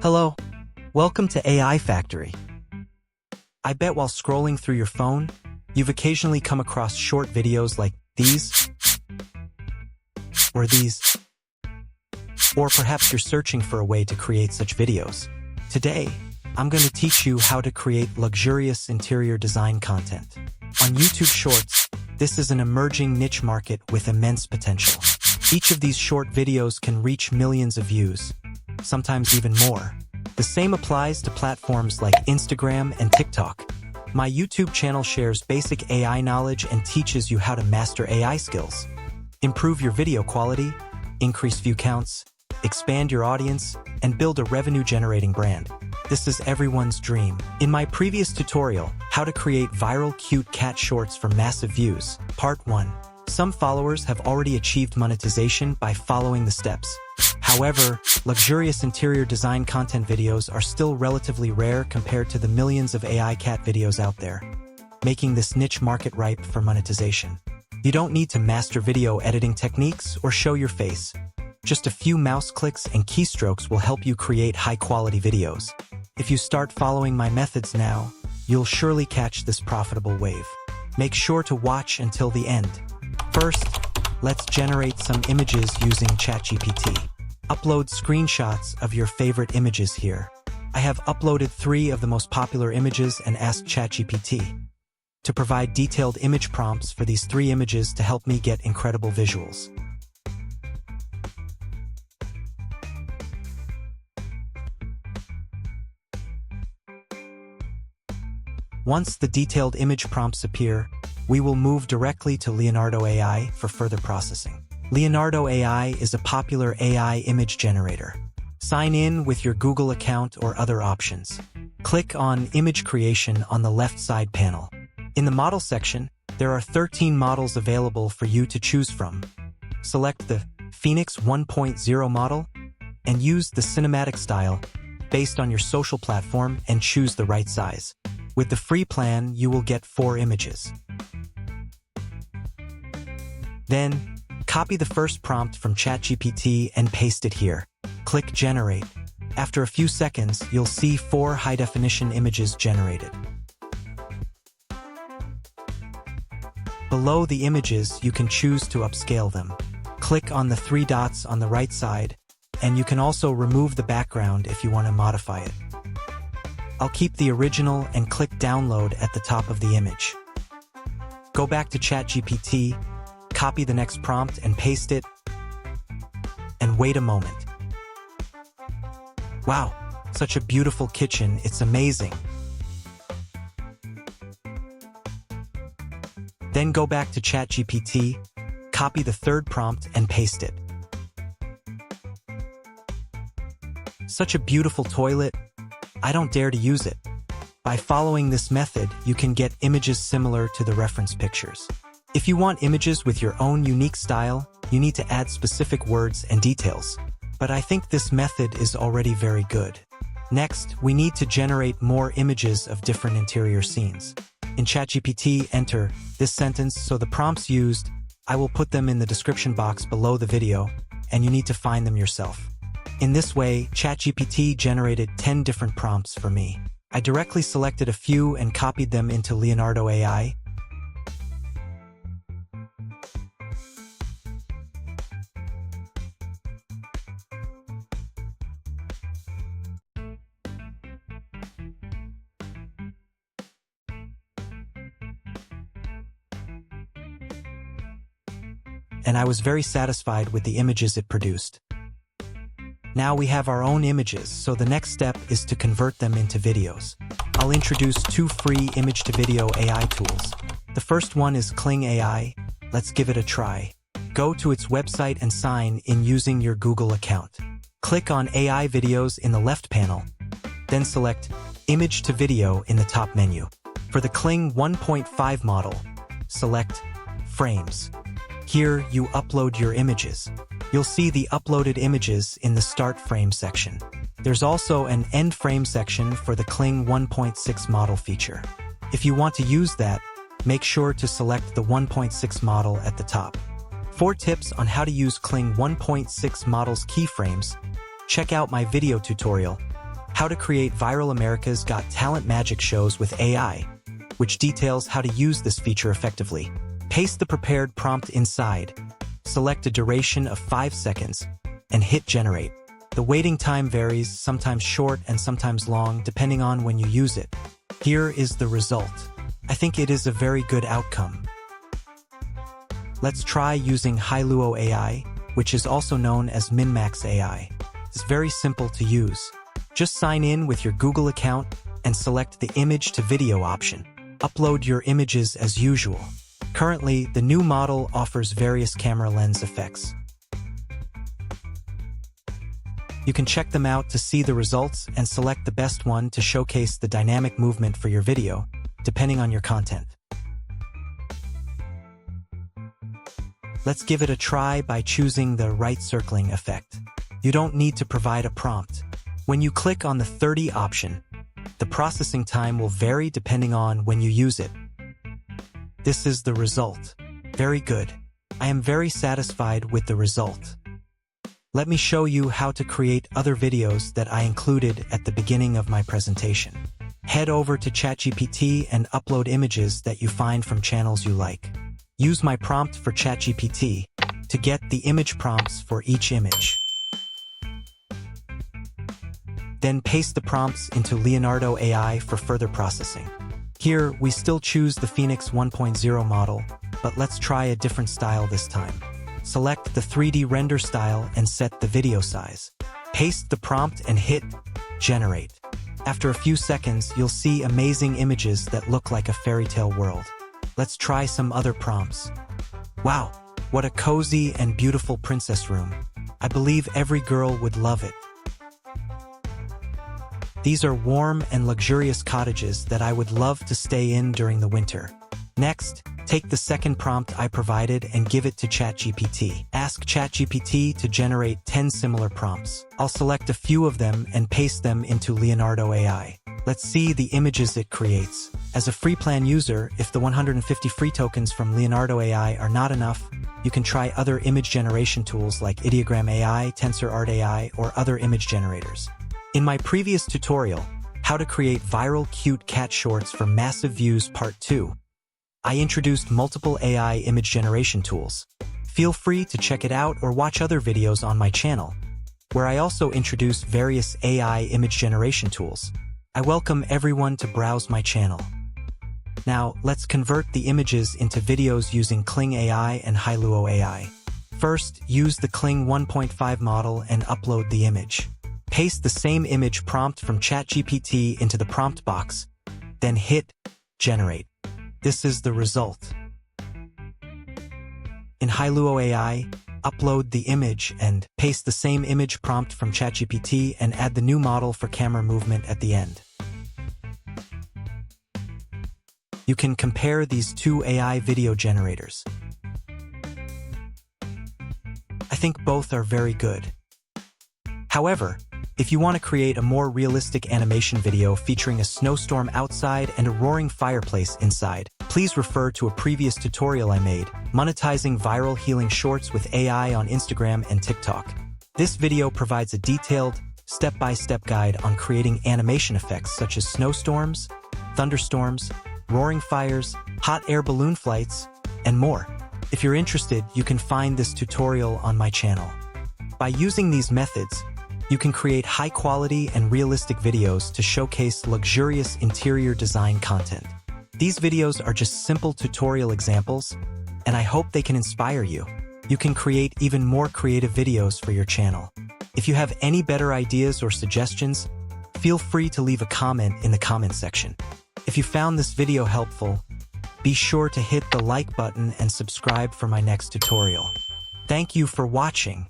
Hello, welcome to AI Factory. I bet while scrolling through your phone, you've occasionally come across short videos like these, or these, or perhaps you're searching for a way to create such videos. Today, I'm going to teach you how to create luxurious interior design content. On YouTube Shorts, this is an emerging niche market with immense potential. Each of these short videos can reach millions of views, sometimes even more. The same applies to platforms like Instagram and TikTok. My YouTube channel shares basic AI knowledge and teaches you how to master AI skills. Improve your video quality, increase view counts, expand your audience, and build a revenue-generating brand. This is everyone's dream. In my previous tutorial, How to Create Viral Cute Cat Shorts for Massive Views, Part 1, some followers have already achieved monetization by following the steps. However, luxurious interior design content videos are still relatively rare compared to the millions of AI cat videos out there, making this niche market ripe for monetization. You don't need to master video editing techniques or show your face. Just a few mouse clicks and keystrokes will help you create high-quality videos. If you start following my methods now, you'll surely catch this profitable wave. Make sure to watch until the end. First, let's generate some images using ChatGPT. Upload screenshots of your favorite images here. I have uploaded 3 of the most popular images and asked ChatGPT to provide detailed image prompts for these 3 images to help me get incredible visuals. Once the detailed image prompts appear, we will move directly to Leonardo AI for further processing. Leonardo AI is a popular AI image generator. Sign in with your Google account or other options. Click on Image Creation on the left side panel. In the Model section, there are 13 models available for you to choose from. Select the Phoenix 1.0 model and use the cinematic style based on your social platform and choose the right size. With the free plan, you will get 4 images. Then, copy the first prompt from ChatGPT and paste it here. Click Generate. After a few seconds, you'll see 4 high-definition images generated. Below the images, you can choose to upscale them. Click on the 3 dots on the right side, and you can also remove the background if you want to modify it. I'll keep the original and click Download at the top of the image. Go back to ChatGPT, copy the next prompt and paste it, and wait a moment. Wow, such a beautiful kitchen, it's amazing. Then go back to ChatGPT, copy the third prompt and paste it. Such a beautiful toilet, I don't dare to use it. By following this method, you can get images similar to the reference pictures. If you want images with your own unique style, you need to add specific words and details. But I think this method is already very good. Next, we need to generate more images of different interior scenes. In ChatGPT, enter this sentence so the prompts used, I will put them in the description box below the video, and you need to find them yourself. In this way, ChatGPT generated 10 different prompts for me. I directly selected a few and copied them into Leonardo AI. And I was very satisfied with the images it produced. Now we have our own images, so the next step is to convert them into videos. I'll introduce 2 free image-to-video AI tools. The first one is Kling AI. Let's give it a try. Go to its website and sign in using your Google account. Click on AI videos in the left panel, then select Image to Video in the top menu. For the Kling 1.5 model, select Frames. Here, you upload your images. You'll see the uploaded images in the Start Frame section. There's also an End Frame section for the Kling 1.6 model feature. If you want to use that, make sure to select the 1.6 model at the top. 4 tips on how to use Kling 1.6 model's keyframes. Check out my video tutorial. How to Create Viral America's Got Talent Magic Shows with AI, which details how to use this feature effectively. Paste the prepared prompt inside, select a duration of 5 seconds, and hit generate. The waiting time varies, sometimes short and sometimes long, depending on when you use it. Here is the result. I think it is a very good outcome. Let's try using Hailuo AI, which is also known as MinMax AI. It's very simple to use. Just sign in with your Google account and select the image to video option. Upload your images as usual. Currently, the new model offers various camera lens effects. You can check them out to see the results and select the best one to showcase the dynamic movement for your video, depending on your content. Let's give it a try by choosing the right circling effect. You don't need to provide a prompt. When you click on the 30 option, the processing time will vary depending on when you use it. This is the result. Very good. I am very satisfied with the result. Let me show you how to create other videos that I included at the beginning of my presentation. Head over to ChatGPT and upload images that you find from channels you like. Use my prompt for ChatGPT to get the image prompts for each image. Then paste the prompts into Leonardo AI for further processing. Here, we still choose the Phoenix 1.0 model, but let's try a different style this time. Select the 3D render style and set the video size. Paste the prompt and hit generate. After a few seconds, you'll see amazing images that look like a fairy tale world. Let's try some other prompts. Wow, what a cozy and beautiful princess room. I believe every girl would love it. These are warm and luxurious cottages that I would love to stay in during the winter. Next, take the second prompt I provided and give it to ChatGPT. Ask ChatGPT to generate 10 similar prompts. I'll select a few of them and paste them into Leonardo AI. Let's see the images it creates. As a free plan user, if the 150 free tokens from Leonardo AI are not enough, you can try other image generation tools like Ideogram AI, TensorArt AI, or other image generators. In my previous tutorial, How to Create Viral Cute Cat Shorts for Massive Views Part 2, I introduced multiple AI image generation tools. Feel free to check it out or watch other videos on my channel, where I also introduce various AI image generation tools. I welcome everyone to browse my channel. Now, let's convert the images into videos using Kling AI and Hailuo AI. First, use the Kling 1.5 model and upload the image. Paste the same image prompt from ChatGPT into the prompt box, then hit generate. This is the result. In Hailuo AI, upload the image and paste the same image prompt from ChatGPT and add the new model for camera movement at the end. You can compare these two AI video generators. I think both are very good. However, if you want to create a more realistic animation video featuring a snowstorm outside and a roaring fireplace inside, please refer to a previous tutorial I made, monetizing viral healing shorts with AI on Instagram and TikTok. This video provides a detailed, step-by-step guide on creating animation effects such as snowstorms, thunderstorms, roaring fires, hot air balloon flights, and more. If you're interested, you can find this tutorial on my channel. By using these methods, you can create high-quality and realistic videos to showcase luxurious interior design content. These videos are just simple tutorial examples, and I hope they can inspire you. You can create even more creative videos for your channel. If you have any better ideas or suggestions, feel free to leave a comment in the comment section. If you found this video helpful, be sure to hit the like button and subscribe for my next tutorial. Thank you for watching.